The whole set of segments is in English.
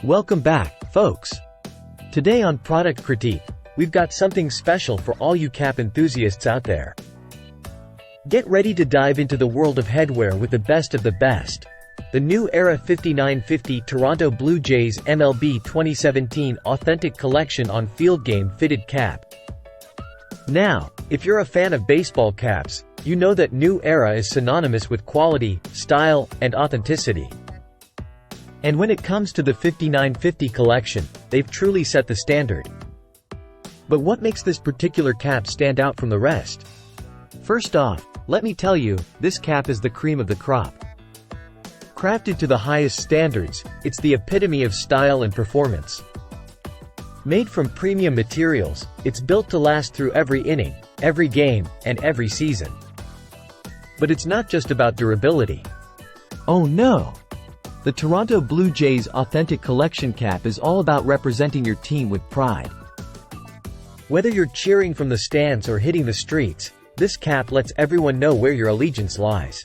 Welcome back, folks. Today on Product Critique, we've got something special for all you cap enthusiasts out there. Get ready to dive into the world of headwear with the best of the best. The new Era 5950 Toronto Blue Jays MLB 2017 Authentic Collection on Field Game Fitted Cap. Now, if you're a fan of baseball caps, you know that New Era is synonymous with quality, style, and authenticity. And when it comes to the 5950 collection, they've truly set the standard. But what makes this particular cap stand out from the rest? First off, let me tell you, this cap is the cream of the crop. Crafted to the highest standards, it's the epitome of style and performance. Made from premium materials, it's built to last through every inning, every game, and every season. But it's not just about durability. Oh no! The Toronto Blue Jays Authentic Collection cap is all about representing your team with pride. Whether you're cheering from the stands or hitting the streets, this cap lets everyone know where your allegiance lies.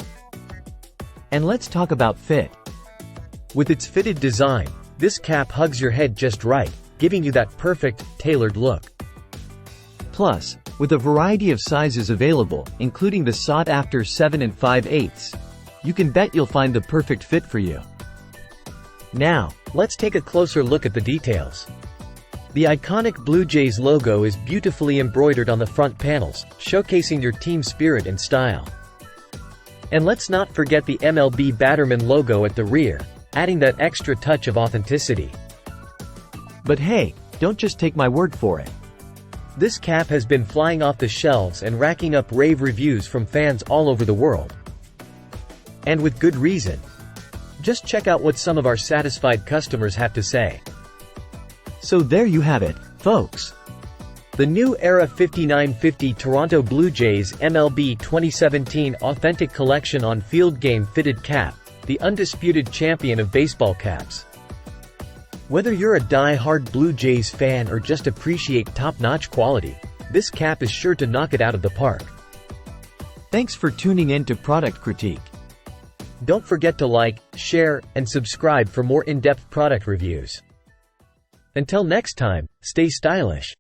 And let's talk about fit. With its fitted design, this cap hugs your head just right, giving you that perfect, tailored look. Plus, with a variety of sizes available, including the sought-after 7 and 5/8, you can bet you'll find the perfect fit for you. Now, let's take a closer look at the details. The iconic Blue Jays logo is beautifully embroidered on the front panels, showcasing your team spirit and style. And let's not forget the MLB Batterman logo at the rear, adding that extra touch of authenticity. But hey, don't just take my word for it. This cap has been flying off the shelves and racking up rave reviews from fans all over the world. And with good reason. Just check out what some of our satisfied customers have to say. So there you have it, folks. The new Era 5950 Toronto Blue Jays MLB 2017 Authentic Collection on Field Game Fitted Cap, the undisputed champion of baseball caps. Whether you're a die-hard Blue Jays fan or just appreciate top-notch quality, this cap is sure to knock it out of the park. Thanks for tuning in to Product Critique. Don't forget to like, share, and subscribe for more in-depth product reviews. Until next time, stay stylish.